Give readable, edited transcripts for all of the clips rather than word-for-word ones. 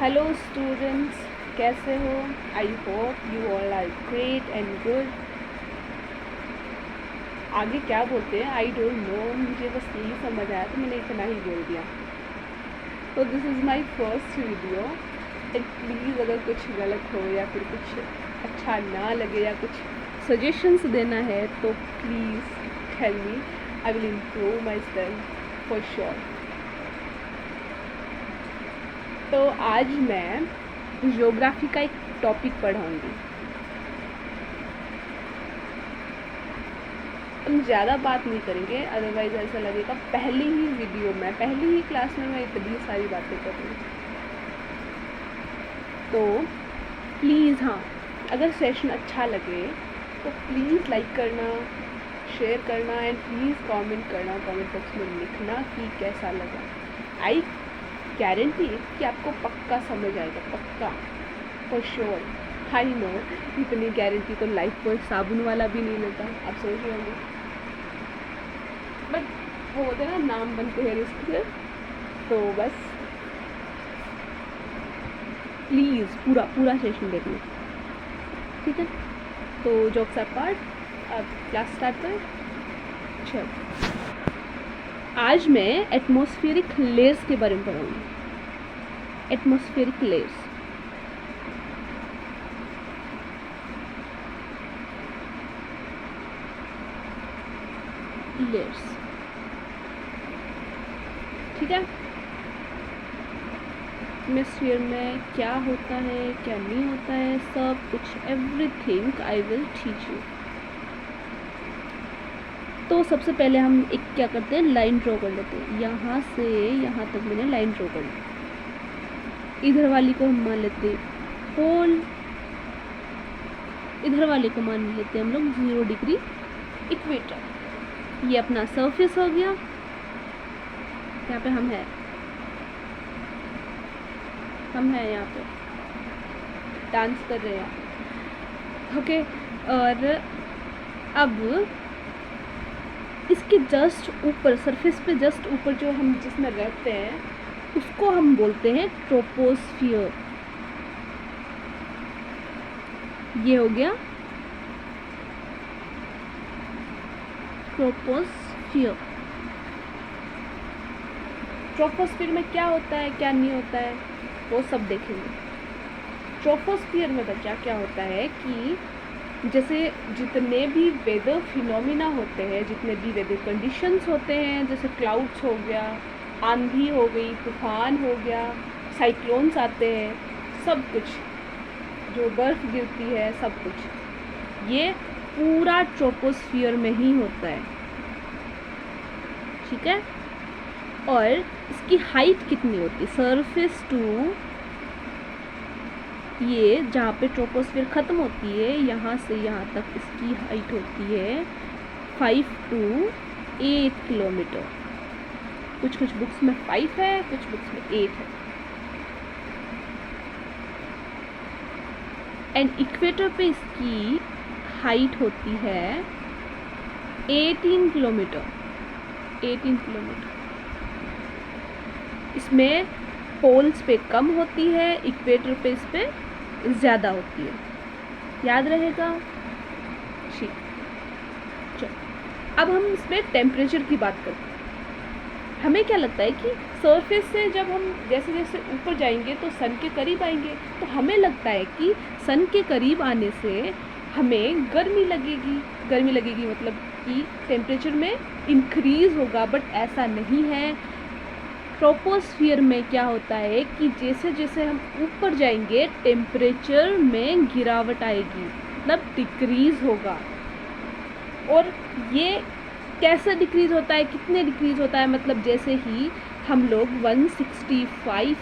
Hello students, कैसे हो? I hope you all are great and good. आगे क्या बोलते हैं आई डोंट नो, मुझे बस यही समझ आया तो मैंने इतना ही बोल दिया। तो this is my first video and please अगर कुछ गलत हो या फिर कुछ अच्छा ना लगे या कुछ सजेशंस देना है तो please tell me, I will improve myself for sure. तो आज मैं ज्योग्राफी का एक टॉपिक पढ़ाऊँगी। हम ज़्यादा बात नहीं करेंगे, अदरवाइज़ ऐसा लगेगा पहली ही वीडियो में, पहली ही क्लास में मैं इतनी सारी बातें कर रही हूँ। तो प्लीज़ हाँ, अगर सेशन अच्छा लगे तो प्लीज़ लाइक करना, शेयर करना एंड प्लीज़ कमेंट करना, कमेंट बॉक्स में लिखना कि कैसा लगा। आई गारंटी कि आपको पक्का समझ आएगा, पक्का फॉर श्योर। आई नो इतनी गारंटी तो लाइफ बॉय साबुन वाला भी नहीं लेता, आप सोच रहे होंगे, बट वो होते हैं ना, नाम बनते हैं रिस्क से। तो बस प्लीज़ पूरा सेशन देखना, ठीक है? तो जोक्स अपार्ट, अब क्लास स्टार्ट करें। चलो, आज मैं एटमॉस्फेरिक लेयर्स के बारे में पढ़ाऊँगी। एटमॉस्फेरिक लेयर्स, ठीक है? एटमॉस्फेयर में क्या होता है, क्या नहीं होता है, सब कुछ, everything I will teach you. तो सबसे पहले हम एक क्या करते हैं, लाइन ड्रॉ कर लेते हैं। यहाँ से यहाँ तक मैंने लाइन ड्रॉ कर ली। इधर वाली को हम मान लेते हैं पोल, इधर वाले को मान लेते हैं हम लोग 0 डिग्री इक्वेटर। ये अपना सरफेस हो गया। यहाँ पे हम हैं यहाँ पे डांस कर रहे हैं, ओके। और अब इसके जस्ट ऊपर, सरफेस पे जस्ट ऊपर जो हम जिसमें रहते हैं उसको हम बोलते हैं ट्रोपोस्फियर। ये हो गया ट्रोपोस्फियर। ट्रोपोस्फियर में क्या होता है, क्या नहीं होता है, वो सब देखेंगे। ट्रोपोस्फियर में बच्चा क्या होता है कि जैसे जितने भी वेदर फिनोमिना होते हैं, जितने भी वेदर कंडीशंस होते हैं, जैसे क्लाउड्स हो गया, आंधी हो गई, तूफान हो गया, साइक्लोन्स आते हैं, सब कुछ जो बर्फ़ गिरती है, सब कुछ ये पूरा ट्रोपोस्फियर में ही होता है, ठीक है? और इसकी हाइट कितनी होती है, सरफेस टू ये जहाँ पे ट्रोपोस्फियर ख़त्म होती है, यहाँ से यहाँ तक इसकी हाइट होती है 5 to 8 किलोमीटर। कुछ बुक्स में 5 है, कुछ बुक्स में 8 है। एंड इक्वेटर पे इसकी हाइट होती है 18 किलोमीटर। 18 किलोमीटर। इसमें पोल्स पे कम होती है, इक्वेटर पे इस पे ज़्यादा होती है, याद रहेगा? ठीक, चलो अब हम इसमें टेम्परेचर की बात करते हैं। हमें क्या लगता है कि सरफेस से जब हम जैसे जैसे ऊपर जाएंगे तो सन के करीब आएंगे, तो हमें लगता है कि सन के करीब आने से हमें गर्मी लगेगी, मतलब कि टेम्परेचर में इंक्रीज़ होगा, बट ऐसा नहीं है। ट्रोपोस्फियर में क्या होता है कि जैसे जैसे हम ऊपर जाएंगे टेम्परेचर में गिरावट आएगी, मतलब डिक्रीज़ होगा। और ये कैसे डिक्रीज़ होता है, कितने डिक्रीज़ होता है, मतलब जैसे ही हम लोग 165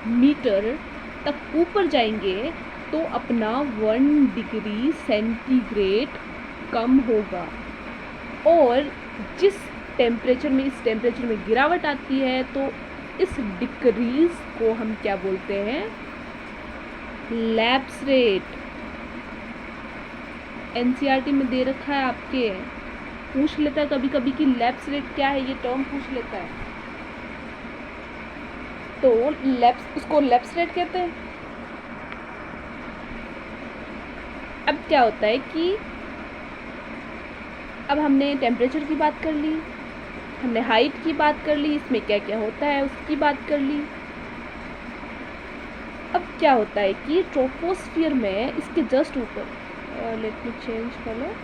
मीटर तक ऊपर जाएंगे तो अपना 1 डिग्री सेंटीग्रेड कम होगा। और जिस टेम्परेचर में, इस टेम्परेचर में गिरावट आती है तो इस डिक्रीज़ को हम क्या बोलते हैं, लैप्स रेट। एनसीईआरटी में दे रखा है, आपके पूछ लेता है कभी कभी कि लैप्स रेट क्या है, ये टर्म पूछ लेता है। तो उसको लेप्सरेट कहते हैं। अब क्या होता है कि अब हमने टेम्परेचर की बात कर ली, हमने हाइट की बात कर ली, इसमें क्या क्या होता है उसकी बात कर ली। अब क्या होता है कि ट्रोपोस्फियर में इसके जस्ट ऊपर, let me change colour,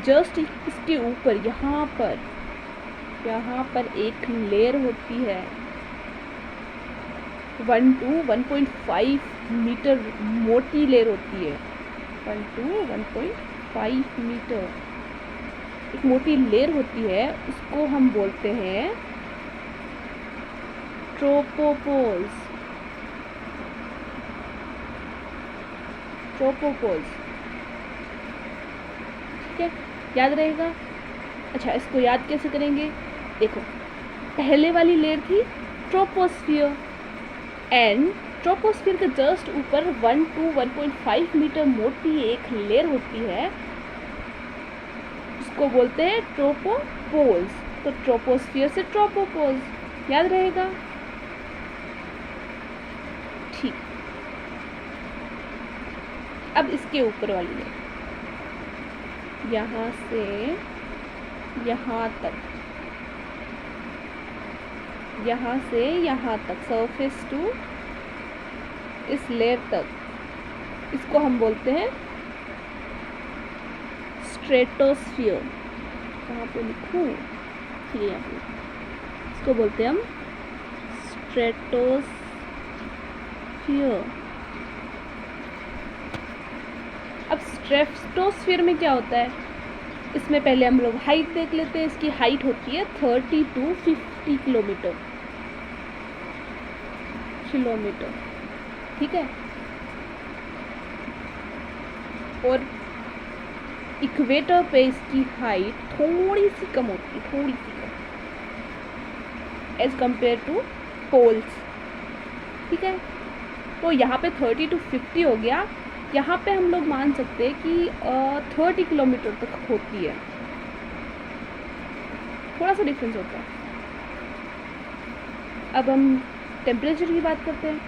just इसके ऊपर यहाँ पर एक लेयर होती है 1 to 1.5 मीटर मोटी लेयर होती है। 1 to 1.5 मीटर एक मोटी लेयर होती है, उसको हम बोलते हैं ट्रोपोपोज। ठीक है, याद रहेगा। अच्छा, इसको याद कैसे करेंगे? देखो, पहले वाली लेयर थी ट्रोपोस्फियर, एंड ट्रोपोस्फियर के जस्ट ऊपर 1 to 1.5 मीटर मोटी एक लेयर होती है, उसको बोलते हैं ट्रोपोपोज। तो ट्रोपोस्फियर से ट्रोपोपोज, याद रहेगा। ठीक, अब इसके ऊपर वाली लेयर, यहाँ से यहाँ तक, यहाँ से यहाँ तक, सरफेस टू इस लेयर तक, इसको हम बोलते हैं स्ट्रेटोस्फियर। कहाँ पे लिखूँ? ठीक है, यहाँ पे इसको बोलते हैं हम स्ट्रेटोस्फियर। अब स्ट्रेटोस्फियर में क्या होता है, इसमें पहले हम लोग हाइट देख लेते हैं। इसकी हाइट होती है 30 to 50 किलोमीटर। ठीक है, और इक्वेटर पे इसकी हाइट थोड़ी सी कम होती है, थोड़ी सी कम एज कंपेयर टू पोल्स। ठीक है, तो यहाँ पे 30 to 50 हो गया। यहाँ पे हम लोग मान सकते हैं कि 30 किलोमीटर तक होती है, थोड़ा सा डिफरेंस होता है। अब हम टेम्परेचर की बात करते हैं,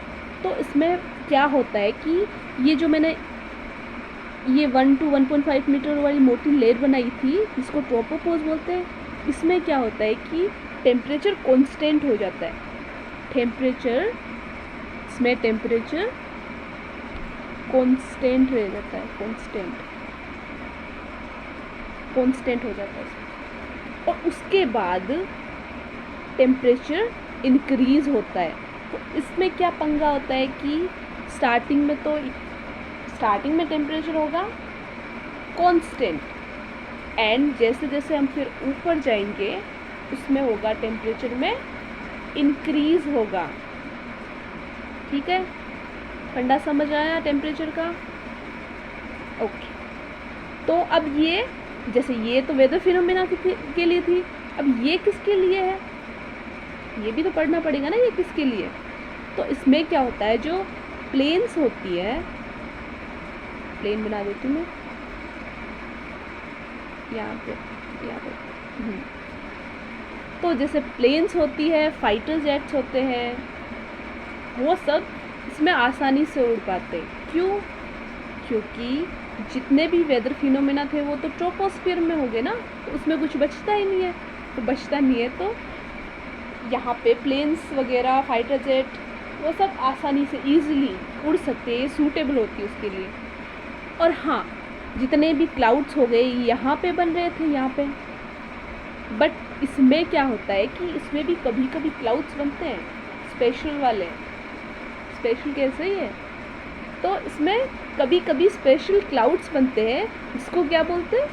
तो इसमें क्या होता है कि ये जो मैंने ये 1 to 1.5 मीटर वाली मोटी लेयर बनाई थी, जिसको ट्रोपोपोज बोलते हैं, इसमें क्या होता है कि टेम्परेचर कांस्टेंट हो जाता है। टेम्परेचर कांस्टेंट रह जाता है, कांस्टेंट हो जाता है। और उसके बाद टेम्परेचर इंक्रीज होता है। तो इसमें क्या पंगा होता है कि स्टार्टिंग में टेम्परेचर होगा कांस्टेंट, एंड जैसे जैसे हम फिर ऊपर जाएंगे उसमें होगा टेम्परेचर में इंक्रीज होगा। ठीक है, फंडा समझ आया टेम्परेचर का? ओके, तो अब ये, जैसे ये तो वेदर फिनोमेना के लिए थी, अब ये किसके लिए है? ये भी तो पढ़ना पड़ेगा ना, ये किसके लिए। तो इसमें क्या होता है, जो प्लेन्स होती है, प्लेन बना देती हूँ मैं यहाँ पे। तो जैसे प्लेन्स होती है, फाइटर जेट्स होते हैं, वो सब इसमें आसानी से उड़ पाते हैं। क्यों? क्योंकि जितने भी वेदर फिनोमेना थे वो तो ट्रोपोस्फियर में हो गए ना, तो उसमें कुछ बचता ही नहीं है। तो बचता नहीं है तो यहाँ पे प्लेन्स वगैरह, फाइटर जेट, वो सब आसानी से ईजिली उड़ सकते हैं, सूटेबल होती है उसके लिए। और हाँ, जितने भी क्लाउड्स हो गए यहाँ पे बन रहे थे यहाँ पे, बट इसमें क्या होता है कि इसमें भी कभी कभी क्लाउड्स बनते हैं स्पेशल वाले। स्पेशल कैसे ही है, तो इसमें कभी कभी स्पेशल क्लाउड्स बनते हैं, जिसको क्या बोलते हैं,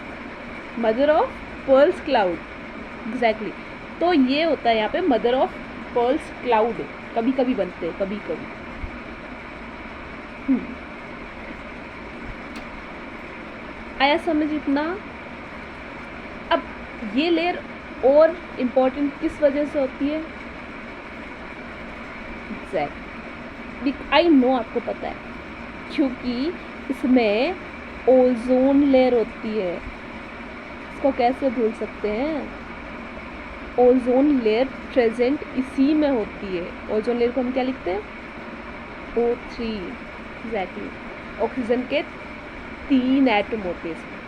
mother of pearls cloud. Exactly, तो ये होता है यहाँ पे मदर ऑफ पर्ल्स क्लाउड, कभी कभी बनते हैं, कभी कभी। आया समझ इतना? अब ये लेयर और इम्पोर्टेंट किस वजह से होती है? एग्जैक्ट, आई नो आपको पता है, क्योंकि इसमें ओजोन लेयर होती है। इसको कैसे भूल सकते हैं? ओजोन लेयर प्रेजेंट इसी में होती है। ओजोन लेयर को हम क्या लिखते हैं? O3। एग्जैक्टली, ऑक्सीजन के 3 एटम होते हैं इसमें,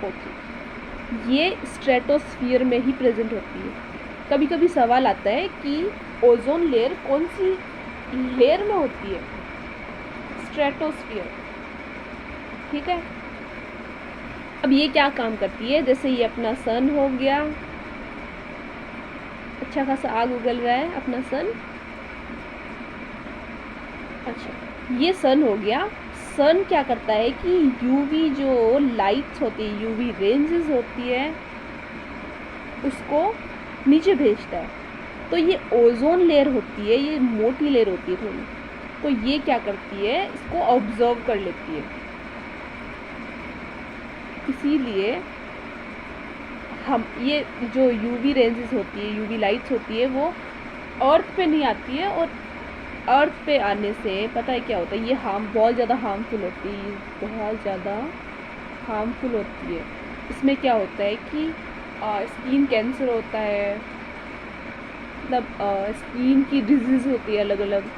O3। ये स्ट्रेटोस्फीयर में ही प्रेजेंट होती है। कभी कभी सवाल आता है कि ओजोन लेयर कौन सी लेयर में होती है? स्ट्रेटोस्फीयर। ठीक है, अब ये क्या काम करती है? जैसे ये अपना सन हो गया, अच्छा खासा आग उगल रहा है अपना सन। अच्छा, ये सन हो गया। सन क्या करता है कि यूवी जो लाइट्स होती है, यूवी रेंजेस होती है, उसको नीचे भेजता है। तो ये ओजोन लेयर होती है, ये मोटी लेयर होती है थोड़ी, तो ये क्या करती है? इसको ऑब्जर्व कर लेती है। इसीलिए हम ये जो यूवी रेंजेस होती है, यूवी लाइट्स होती है, वो अर्थ पे नहीं आती है, और अर्थ पे आने से पता है क्या होता है? ये बहुत ज़्यादा हार्मफुल होती है, बहुत ज़्यादा हार्मफुल होती है। इसमें क्या होता है कि स्किन कैंसर होता है, मतलब स्किन की डिजीज़ होती है अलग अलग,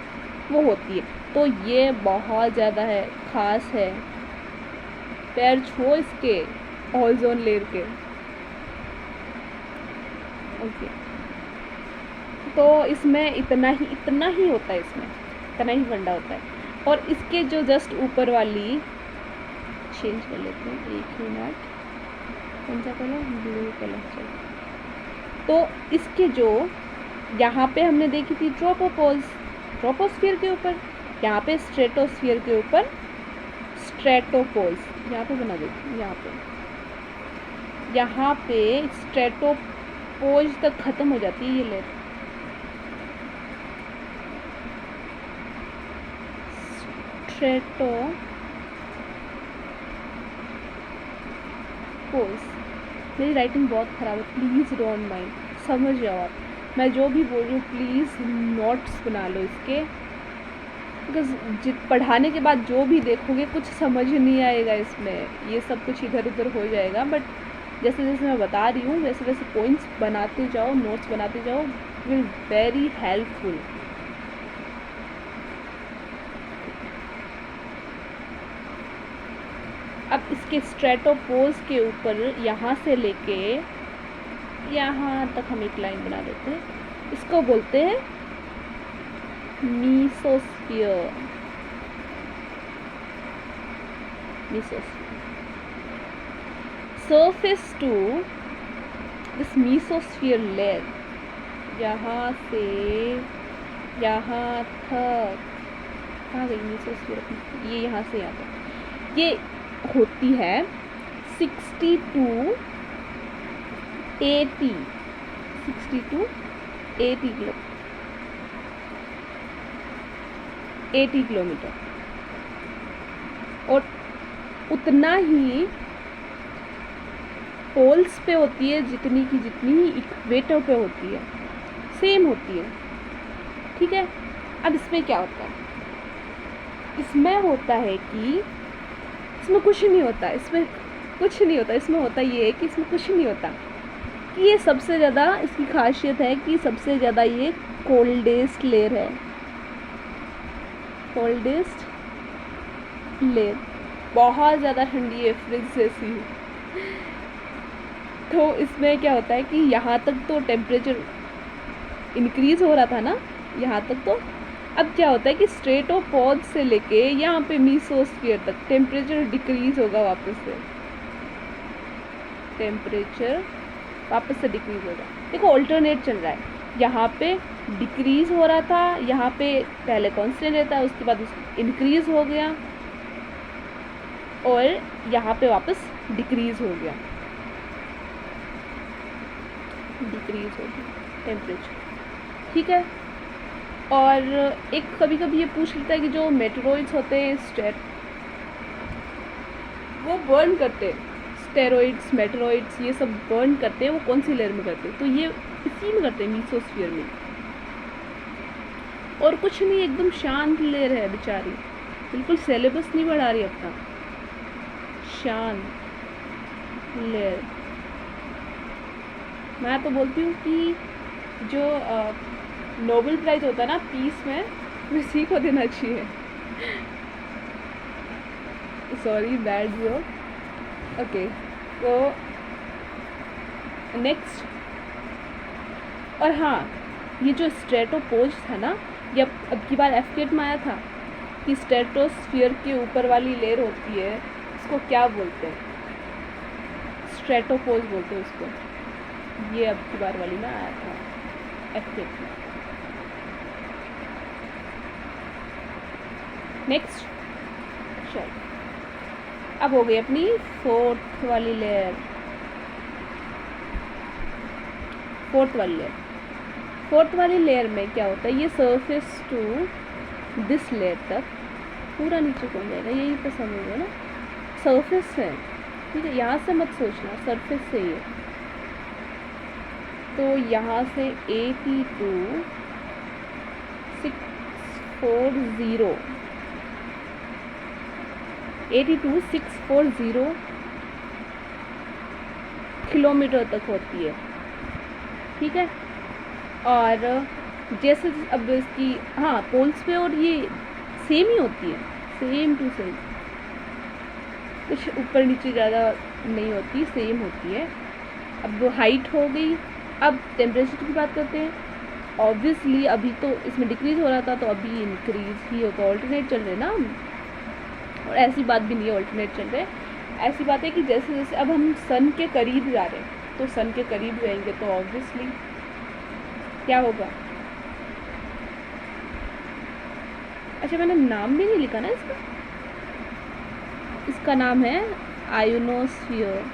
वो होती है। तो ये बहुत ज़्यादा है, ख़ास है। पैर छुओ इसके, ओजोन लेयर के। ओके, तो इसमें इतना ही होता है, इसमें इतना ही फंडा होता है। और इसके जो जस्ट ऊपर वाली, चेंज कर लेते हैं, एक मिनट, कौन सा कलर? Blue colour. चलो, तो इसके जो यहाँ पे हमने देखी थी ट्रोपोस्फियर के ऊपर, यहाँ पे स्ट्रेटोस्फियर के ऊपर स्ट्रेटोपोल्स, यहाँ पे बना देती हूँ, यहाँ पे स्ट्रेटोपोज तक ख़त्म हो जाती है ये लेयर। स्ट्रेटोपोज, मेरी राइटिंग बहुत ख़राब है, प्लीज़ डोंट माइंड, समझ जाओ आप। मैं जो भी बोल रही हूँ प्लीज़ नोट्स बना लो इसके, बिकॉज पढ़ाने के बाद जो भी देखोगे कुछ समझ नहीं आएगा इसमें, ये सब कुछ इधर उधर हो जाएगा। बट जैसे जैसे मैं बता रही हूँ वैसे वैसे पॉइंट्स बनाते जाओ, नोट्स बनाते जाओ, विल वेरी हेल्पफुल। अब इसके स्ट्रेटोपोज के ऊपर यहाँ से लेके यहाँ तक हम एक लाइन बना देते हैं, इसको बोलते हैं मीसोस्फीयर। सरफेस टू दिस मीसोस्फीयर लेयर, यहाँ से यहाँ तक, कहाँ गई मीसोस्फीयर? ये यहाँ से यहाँ तक, ये होती है 60 to 80 किलोमीटर, और उतना ही पोल्स पे होती है जितनी की जितनी इक्वेटर पे होती है, सेम होती है। ठीक है, अब इसमें क्या होता है? इसमें होता है कि इसमें कुछ नहीं होता, इसमें होता ये है कि इसमें कुछ नहीं होता, कि ये सबसे ज़्यादा, इसकी खासियत है कि सबसे ज़्यादा ये कोल्डेस्ट लेयर है, कोल्डेस्ट लेयर, बहुत ज़्यादा ठंडी है, फ्रिज जैसी। तो इसमें क्या होता है कि यहाँ तक तो टेम्परेचर इंक्रीज़ हो रहा था ना, यहाँ तक, तो अब क्या होता है कि स्ट्रेटोपोज से लेके यहाँ पे मीसोस्फीयर तक टेम्परेचर डिक्रीज़ होगा, टेम्परेचर वापस से डिक्रीज़ होगा। देखो ऑल्टरनेट चल रहा है, यहाँ पे डिक्रीज़ हो रहा था, यहाँ पे पहले कांस्टेंट रहता है, उसके बाद इंक्रीज़ हो गया, और यहाँ पे वापस डिक्रीज़ हो गया, टेम्परेचर। ठीक है, और एक कभी कभी ये पूछ लेता है कि जो मेटेरॉइड्स होते हैं वो बर्न करते हैं, स्टेरॉइड्स, मेटेरॉइड्स, ये सब बर्न करते हैं, वो कौन सी लेयर में करते हैं? तो ये इसी में करते हैं, मीसोस्फीयर में। और कुछ नहीं, एकदम शांत लेयर है बेचारी, बिल्कुल सिलेबस नहीं बढ़ा रही अपना, शांत लेयर। मैं तो बोलती हूँ कि जो नोबेल प्राइज़ होता है ना पीस में, उसी को देना चाहिए। Sorry, bad joke. ओके, तो नेक्स्ट, और हाँ, ये जो स्ट्रेटोपोज था ना, ये अब की बार एफकेट में आया था कि स्ट्रेटोस्फीयर के ऊपर वाली लेयर होती है, इसको क्या बोलते हैं? स्ट्रेटोपोज बोलते हैं उसको। ये अब की बार वाली में आया था एफकेट में। नेक्स्ट, चल अब हो गई अपनी फोर्थ वाली लेयर। फोर्थ वाली लेयर में क्या होता है? ये सरफेस टू दिस लेयर तक पूरा नीचे कौन जाएगा, यही तो समझो ना, सरफेस है, ठीक है, यहाँ से मत सोचना, सरफेस से ही है। तो यहाँ से 82640 किलोमीटर तक होती है, ठीक है। और जैसे अब इसकी, हाँ, पोल्स पे और ये सेम ही होती है, सेम टू सेम, कुछ ऊपर नीचे ज़्यादा नहीं होती, सेम होती है। अब हाइट हो गई, अब टेम्परेचर की बात करते हैं। ऑब्वियसली अभी तो इसमें डिक्रीज़ हो रहा था, तो अभी इंक्रीज़ ही होगा, ऑल्टरनेट चल रहे ना हम, और ऐसी बात भी नहीं है ऑल्टरनेट चल रहे। ऐसी बात है कि जैसे जैसे अब हम सन के करीब जा रहे हैं, तो सन के करीब जाएंगे तो ऑब्वियसली क्या होगा? अच्छा, मैंने नाम भी नहीं लिखा ना इसका। इसका नाम है आयोनोस्फीयर।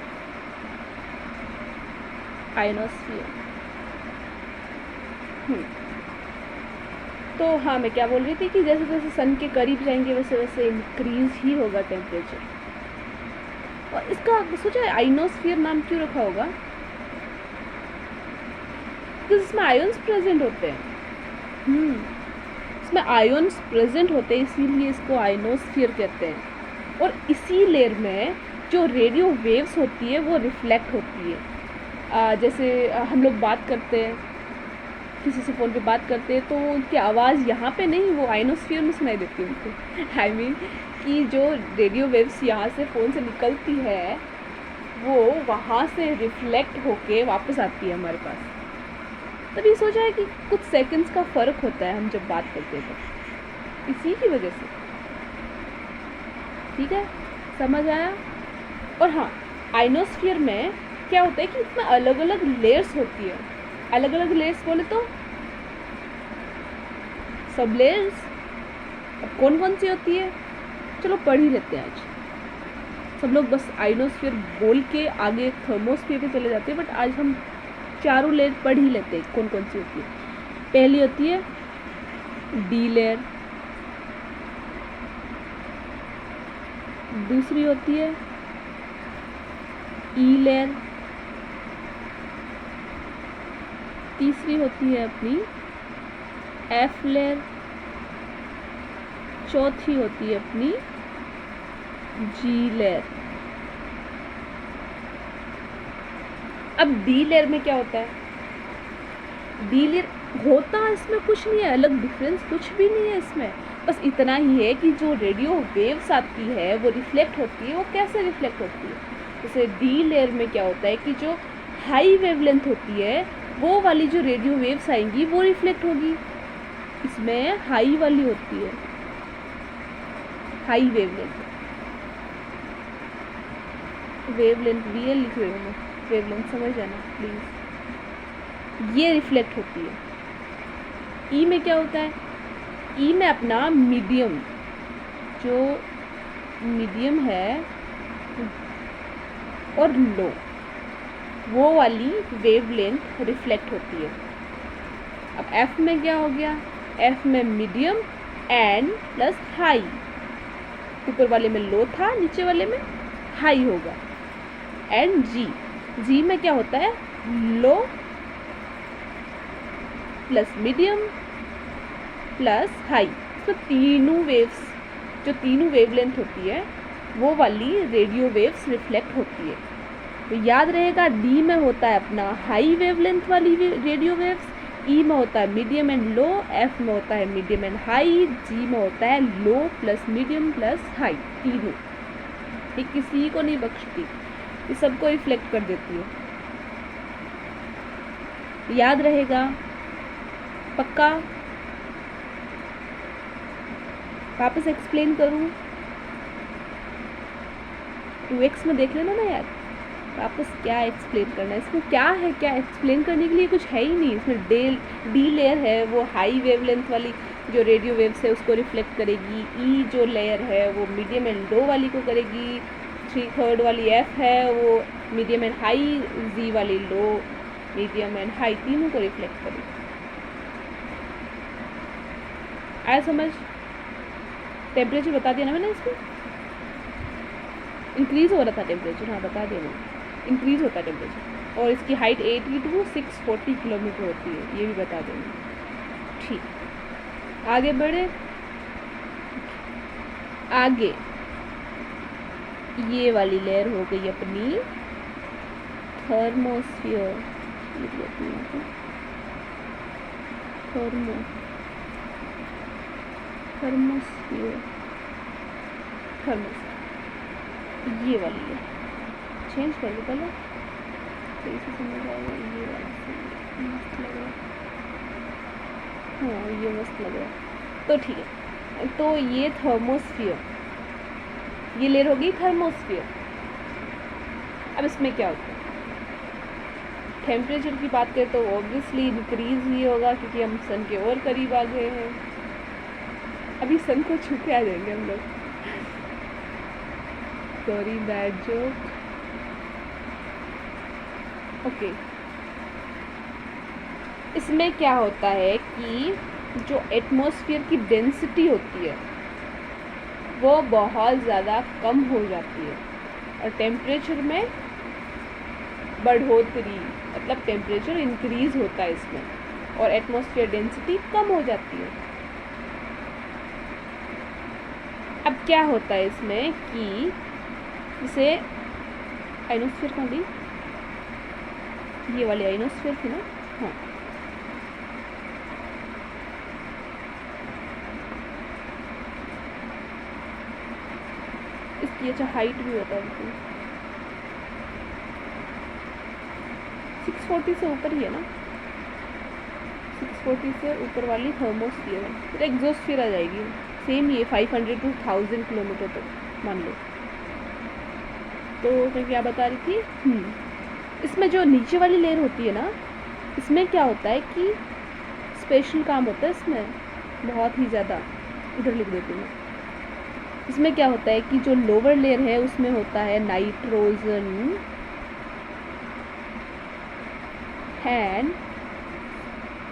तो हाँ, मैं क्या बोल रही थी कि जैसे जैसे सन के करीब जाएंगे वैसे वैसे इंक्रीज ही होगा टेम्परेचर। और इसका सोचा आयोनोस्फीयर नाम क्यों रखा होगा? क्योंकि इसमें आयन्स प्रेजेंट होते हैं। इसमें आयन्स प्रेजेंट होते हैं, इसीलिए इसको आयोनोस्फीयर कहते हैं। और इसी लेयर में जो रेडियो वेव्स होती है वो रिफ्लेक्ट होती है। जैसे हम लोग बात करते हैं, किसी से फ़ोन पे बात करते हैं, तो उनकी आवाज़ यहाँ पे नहीं, वो आयोनोस्फीयर में सुनाई देती है उनको। आई मीन कि जो रेडियो वेव्स यहाँ से फ़ोन से निकलती है वो वहाँ से रिफ्लेक्ट होके वापस आती है हमारे पास। तभी सोचा है कि कुछ सेकंड्स का फ़र्क होता है हम जब बात करते हैं, तो इसी की वजह से, ठीक है, समझ आया? और हाँ, आयोनोस्फीयर में क्या होता है कि इसमें अलग अलग लेयर्स होती है। अलग अलग लेयर्स बोले तो सब लेयर्स। अब कौन कौन सी होती है, चलो पढ़ ही लेते हैं आज। सब लोग बस आयोनोस्फीयर बोल के आगे थर्मोस्फीयर पे चले जाते हैं, बट आज हम चारों लेयर पढ़ ही लेते हैं कौन कौन सी होती है। पहली होती है डी लेयर, दूसरी होती है ई लेयर, तीसरी होती है अपनी एफ लेयर, चौथी होती है अपनी जी लेयर। अब डी लेयर में क्या होता है? डी लेयर होता इसमें कुछ नहीं है, अलग डिफरेंस कुछ भी नहीं है इसमें, बस इतना ही है कि जो रेडियो वेव्स आती है वो रिफ्लेक्ट होती है। वो कैसे रिफ्लेक्ट होती है? जैसे डी लेयर में क्या होता है कि जो हाई वेवलेंथ होती है वो वाली जो रेडियो वेव्स आएंगी वो रिफ्लेक्ट होगी। इसमें हाई वाली होती है, हाई वेवलेंथ, वीएल लिख रही हूँ मैं, वेवलेंथ समझ जाना प्लीज़। ये रिफ्लेक्ट होती है। ई में क्या होता है? ई में अपना मीडियम, जो मीडियम है और लो, वो वाली वेवलेंथ रिफ्लेक्ट होती है। अब एफ में क्या हो गया? एफ में मीडियम एंड प्लस हाई, ऊपर वाले में लो था, नीचे वाले में हाई होगा। एंड जी, जी में क्या होता है? लो प्लस मीडियम प्लस हाई। तो तीनों वेव्स, जो तीनों वेवलेंथ होती है वो वाली रेडियो वेव्स रिफ्लेक्ट होती है। तो याद रहेगा डी में होता है अपना हाई वेवलेंथ वाली रेडियो वेव्स, ई में होता है मीडियम एंड लो, एफ में होता है मीडियम एंड हाई, जी में होता है लो प्लस मीडियम प्लस हाई, तीनों। ये किसी को नहीं बख्शती, ये सबको रिफ्लेक्ट कर देती है। याद रहेगा पक्का? वापस एक्सप्लेन करूं? 2x में देख लेना ना यार, वापस क्या एक्सप्लेन करना है इसमें, क्या है, क्या एक्सप्लेन करने के लिए कुछ है ही नहीं। इसमें डी लेयर है वो हाई वेवलेंथ वाली जो रेडियो वेव्स है उसको रिफ्लेक्ट करेगी, ई जो लेयर है वो मीडियम एंड लो वाली को करेगी, 3/3 वाली एफ है वो मीडियम एंड हाई, जी वाली लो, मीडियम एंड हाई, तीनों को रिफ्लेक्ट करेगी। आया समझ? टेम्परेचर बता दिया ना मैंने इसको, इंक्रीज हो रहा था टेम्परेचर, हाँ बता दिया मैंने, इंक्रीज होता है टेम्परेचर, और इसकी हाइट 80 to 640 किलोमीटर होती है, ये भी बता देंगे। ठीक, आगे बढ़े। आगे ये वाली लेयर हो गई अपनी थर्मोस्फीयर, थर्मोस्फीयर, ये वाली है, चेंज कर दो पहले सही से समझ आएगा। ये वाला मस्त लग रहा है, हाँ ये मस्त लग रहा है, तो ठीक है। तो ये थर्मोस्फीयर, ये लेयर हो गई थर्मोस्फीयर। अब इसमें क्या होता है, टेम्परेचर की बात करें तो ऑब्वियसली इंक्रीज ही होगा क्योंकि हम सन के और करीब आ गए हैं। अभी सन को छू के आ जाएंगे हम लोग, सॉरी बैड जोक। ओके, इसमें क्या होता है कि जो एटमॉस्फेयर की डेंसिटी होती है वो बहुत ज़्यादा कम हो जाती है और टेम्परेचर में बढ़ोतरी, मतलब टेम्परेचर इंक्रीज होता है इसमें और एटमॉस्फेयर डेंसिटी कम हो जाती है। अब क्या होता है इसमें कि जैसे आइनोस्फीयर कहाँ गई, ये वाली आइनोस्फीयर थी ना, हाँ इसकी अच्छा हाइट भी होता है 640 से ऊपर ही है ना, 640 से ऊपर वाली थर्मोस्फीयर है, फिर एक्सोस्फीयर आ जाएगी सेम, ये 500 to 1000 किलोमीटर तक मान लो। तो मैं क्या बता रही थी, इसमें जो नीचे वाली लेयर होती है ना, इसमें क्या होता है कि स्पेशल काम होता है इसमें बहुत ही ज़्यादा, इधर लिख देती हूँ। इसमें क्या होता है कि जो लोअर लेयर है उसमें होता है नाइट्रोजन एंड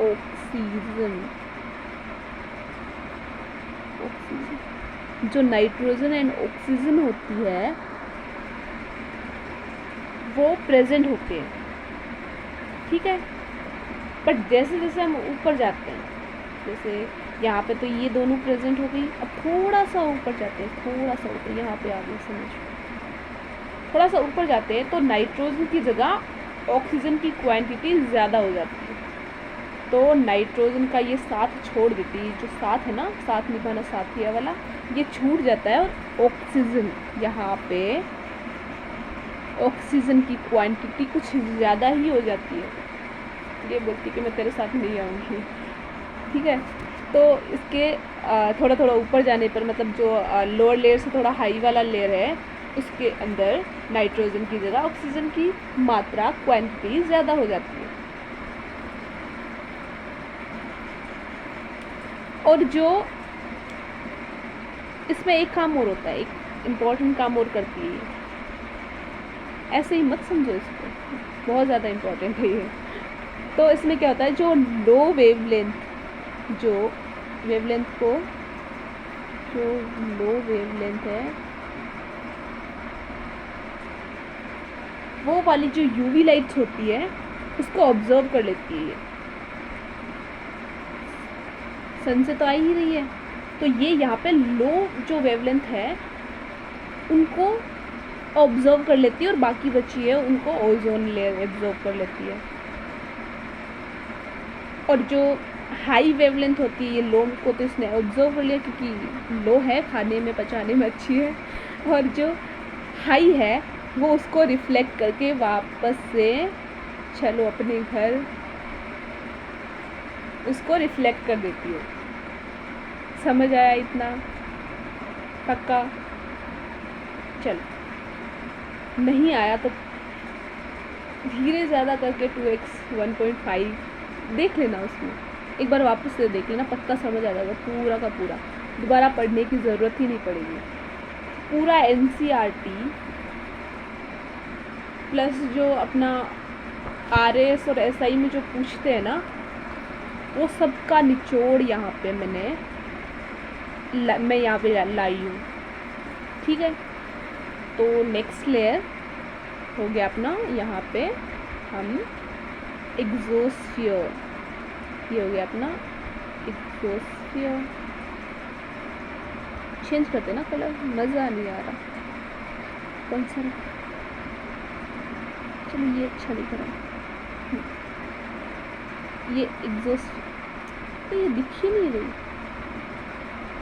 ऑक्सीजन। जो नाइट्रोजन एंड ऑक्सीजन होती है वो प्रेजेंट होते हैं, ठीक है। बट जैसे जैसे हम ऊपर जाते हैं, जैसे यहाँ पे तो ये दोनों प्रेजेंट हो गई, अब थोड़ा सा ऊपर जाते हैं, थोड़ा सा ऊपर, यहाँ पे आ गए समझ, थोड़ा सा ऊपर जाते हैं तो नाइट्रोजन की जगह ऑक्सीजन की क्वांटिटी ज़्यादा हो जाती है, तो नाइट्रोजन का ये साथ छोड़ देती है, जो साथ है ना, साथ निभाना साथिया वाला, ये छूट जाता है और ऑक्सीजन, यहाँ पे ऑक्सीजन की क्वांटिटी कुछ ज़्यादा ही हो जाती है। ये बोलती कि मैं तेरे साथ नहीं आऊँगी, ठीक है। तो इसके थोड़ा थोड़ा ऊपर जाने पर, मतलब जो लोअर लेयर से थोड़ा हाई वाला लेयर है उसके अंदर नाइट्रोजन की जगह ऑक्सीजन की मात्रा, क्वांटिटी ज़्यादा हो जाती है। और जो इसमें एक काम और होता है, एक इम्पॉर्टेंट काम और करती है, ऐसे ही मत समझो इसको, बहुत ज़्यादा इम्पॉर्टेंट है ये। तो इसमें क्या होता है, जो लो वेवलेंथ, जो वेवलेंथ को, जो लो वेवलेंथ है वो वाली जो यूवी लाइट्स होती है उसको ऑब्जर्व कर लेती है, ये सन से तो आ ही रही है, तो ये यहाँ पे लो जो वेवलेंथ है उनको ऑब्जर्व कर लेती है और बाकी बची है उनको ओजोन लेयर एब्जॉर्ब कर लेती है। और जो हाई वेवलेंथ होती है, ये लो को तो इसने ऑब्जर्व कर लिया क्योंकि लो है, खाने में पचाने में अच्छी है, और जो हाई है वो उसको रिफ्लेक्ट करके वापस से चलो अपने घर उसको रिफ्लेक्ट कर देती है। समझ आया इतना? पक्का? चलो, नहीं आया तो धीरे ज़्यादा करके 2x 1.5 देख लेना, उसमें एक बार वापस से देख लेना, पक्का समझ आ जाएगा पूरा का पूरा, दोबारा पढ़ने की ज़रूरत ही नहीं पड़ेगी। पूरा NCERT प्लस जो अपना RS और SI में जो पूछते हैं ना, वो सबका निचोड़ यहाँ पे मैं यहाँ पे लाई हूँ। ठीक है, तो नेक्स्ट लेयर हो गया अपना, यहाँ पे हम एग्जोस्फीयर, ये हो गया अपना एग्जोस्फीयर। चेंज करते ना कलर, मज़ा नहीं आ रहा, कौन सा? चलो ये अच्छा दिख रहा है, ये एग्जोस्ट, तो ये दिख ही नहीं रही,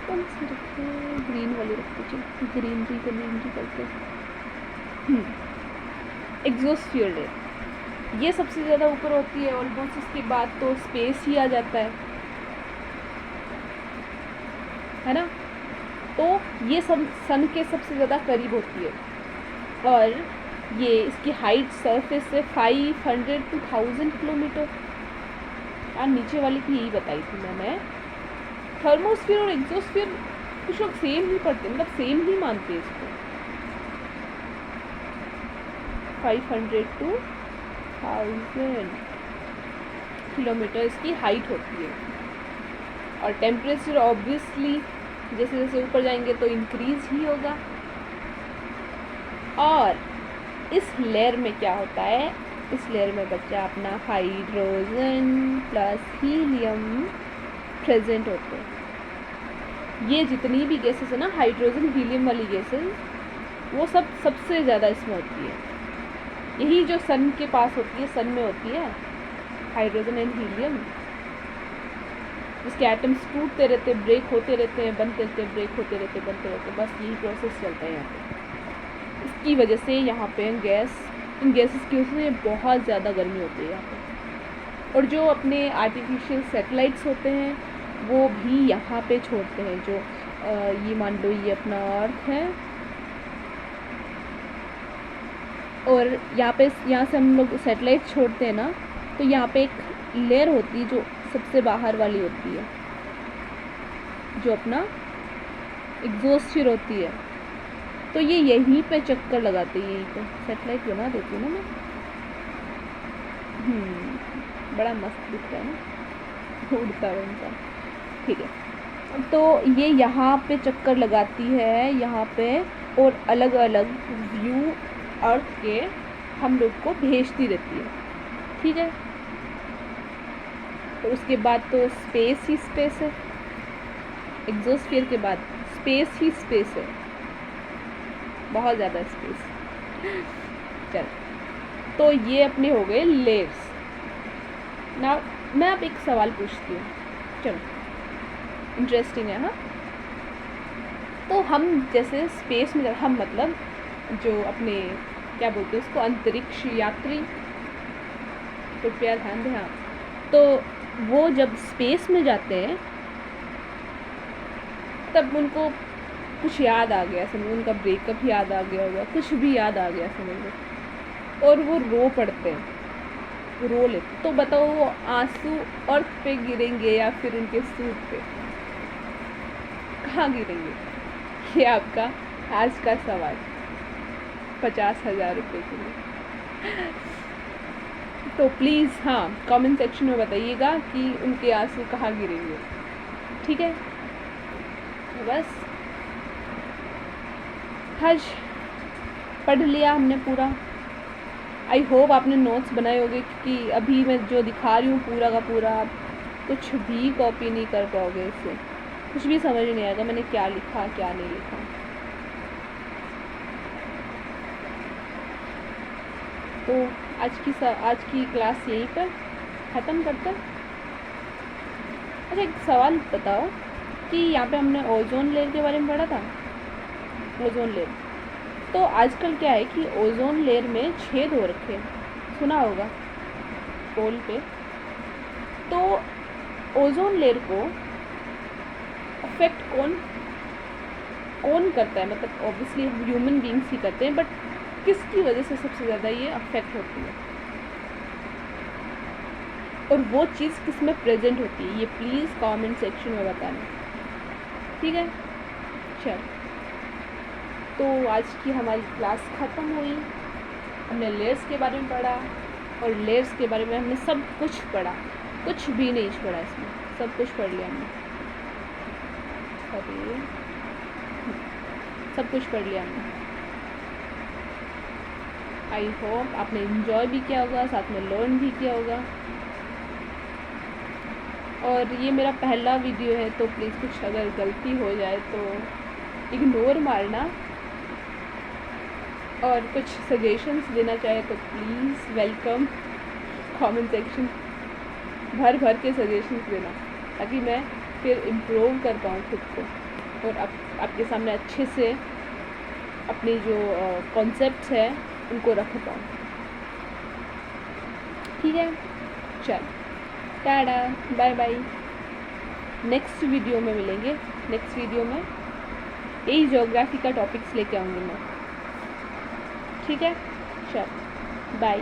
कौन सी रखते? ग्रीन वाली रखते, चलो ग्रीनरी करते। एग्जोस्फीयर लेयर ये सबसे ज़्यादा ऊपर होती है ऑलमोस्ट, इसके बाद तो स्पेस ही आ जाता है ना। तो ये सब सन के सबसे ज़्यादा करीब होती है, और ये इसकी हाइट सरफेस से 500 to 1000 किलोमीटर। और नीचे वाली की यही बताई थी मैंने। थर्मोस्फीयर और एग्जोस्फीयर कुछ लोग सेम ही पढ़ते, मतलब सेम ही मानते हैं इसको। 500 to 1000 किलोमीटर इसकी हाइट होती है, और टेम्परेचर ऑब्वियसली जैसे जैसे ऊपर जाएंगे तो इंक्रीज ही होगा। और इस लेयर में क्या होता है, इस लेयर में बच्चा अपना हाइड्रोजन प्लस हीलियम प्रेजेंट होते हैं। ये जितनी भी गैसेस है ना, हाइड्रोजन हीलियम वाली गैसेस, वो सब सबसे ज़्यादा इसमें होती है। यही जो सन के पास होती है, सन में होती है हाइड्रोजन एंड हीलियम, जिसके एटम्स टूटते रहते, ब्रेक होते रहते हैं, बनते रहते, ब्रेक होते रहते, बनते रहते, बस यही प्रोसेस चलता है यहाँ पे। इसकी वजह से यहाँ पे इन गैसेस की वजह से बहुत ज़्यादा गर्मी होती है यहाँ पे। और जो अपने आर्टिफिशियल सैटेलाइट्स होते हैं वो भी यहाँ पे छोड़ते हैं, जो ये मान लो ये अपना अर्थ है, और यहाँ से हम लोग सैटेलाइट छोड़ते हैं ना, तो यहाँ पे एक लेयर होती है जो सबसे बाहर वाली होती है, जो अपना एग्जोस्फीयर होती है। तो ये यहीं पे चक्कर लगाती है, यहीं पे सैटेलाइट बना देती है ना मैं। बड़ा मस्त दिख रहा है ना, उड़ता है इंसान। ठीक है, तो ये यहाँ पे चक्कर लगाती है यहाँ पे, और अलग अलग व्यू अर्थ के हम लोग को भेजती रहती है। ठीक है, तो उसके बाद तो स्पेस ही स्पेस है, एग्जोस्फीयर के बाद स्पेस ही स्पेस है, बहुत ज़्यादा स्पेस। चल, तो ये अपने हो गए लेयर्स ना। मैं अब एक सवाल पूछती हूँ, चलो इंटरेस्टिंग है। हाँ, तो हम जैसे स्पेस में, हम मतलब जो अपने क्या बोलते हैं उसको, अंतरिक्ष यात्री, तो प्यार ध्यान दें। हाँ, तो वो जब स्पेस में जाते हैं तब उनको कुछ याद आ गया, समझो उनका ब्रेकअप याद आ गया होगा, कुछ भी याद आ गया समझ लो, और वो रो पड़ते हैं, रो लेते। तो बताओ वो आंसू अर्थ पे गिरेंगे या फिर उनके सूट पे, कहाँ गिरेंगे? ये आपका आज का सवाल, 50,000 रुपये के लिए। तो प्लीज़ हाँ कमेंट सेक्शन में बताइएगा कि उनके आंसू कहाँ गिरेंगे। ठीक है, तो बस आज पढ़ लिया हमने पूरा। आई होप आपने नोट्स बनाए होंगे, क्योंकि अभी मैं जो दिखा रही हूँ पूरा का पूरा आप कुछ भी कॉपी नहीं कर पाओगे, इससे कुछ भी समझ नहीं आएगा मैंने क्या लिखा क्या नहीं लिखा। तो आज की क्लास यहीं पर ख़त्म करते हैं। अच्छा, एक सवाल बताओ कि यहाँ पे हमने ओजोन लेयर के बारे में पढ़ा था। ओजोन लेयर, तो आजकल क्या है कि ओजोन लेयर में छेद हो रखे हैं, सुना होगा पोल पे। तो ओजोन लेयर को अफेक्ट कौन करता है? मतलब ऑब्वियसली ह्यूमन बींग्स ही करते हैं, बट किसकी वजह से सबसे ज़्यादा ये अफेक्ट होती है और वो चीज़ किस में प्रेजेंट होती है, ये प्लीज़ कमेंट सेक्शन में बताना, ठीक है। चल, तो आज की हमारी क्लास ख़त्म हुई। हमने लेयर्स के बारे में पढ़ा और लेयर्स के बारे में हमने सब कुछ पढ़ा, कुछ भी नहीं छोड़ा इसमें, सब कुछ पढ़ लिया हमने। अरे सब कुछ पढ़ लिया हमने। आई होप आपने इन्जॉय भी किया होगा, साथ में लर्न भी किया होगा। और ये मेरा पहला वीडियो है, तो प्लीज़ कुछ अगर गलती हो जाए तो इग्नोर मारना, और कुछ सजेशंस देना चाहे तो प्लीज़ वेलकम। कमेंट सेक्शन भर भर के सजेशंस देना, ताकि मैं फिर इम्प्रूव कर पाऊँ खुद को और आपके सामने अच्छे से अपनी जो कॉन्सेप्ट्स हैं उनको रख पाऊँ, ठीक है। चल, tata, bye bye. Next video में मिलेंगे। नेक्स्ट वीडियो में यही ज्योग्राफी का टॉपिक्स लेके आऊँगी मैं, ठीक है। चल, बाय।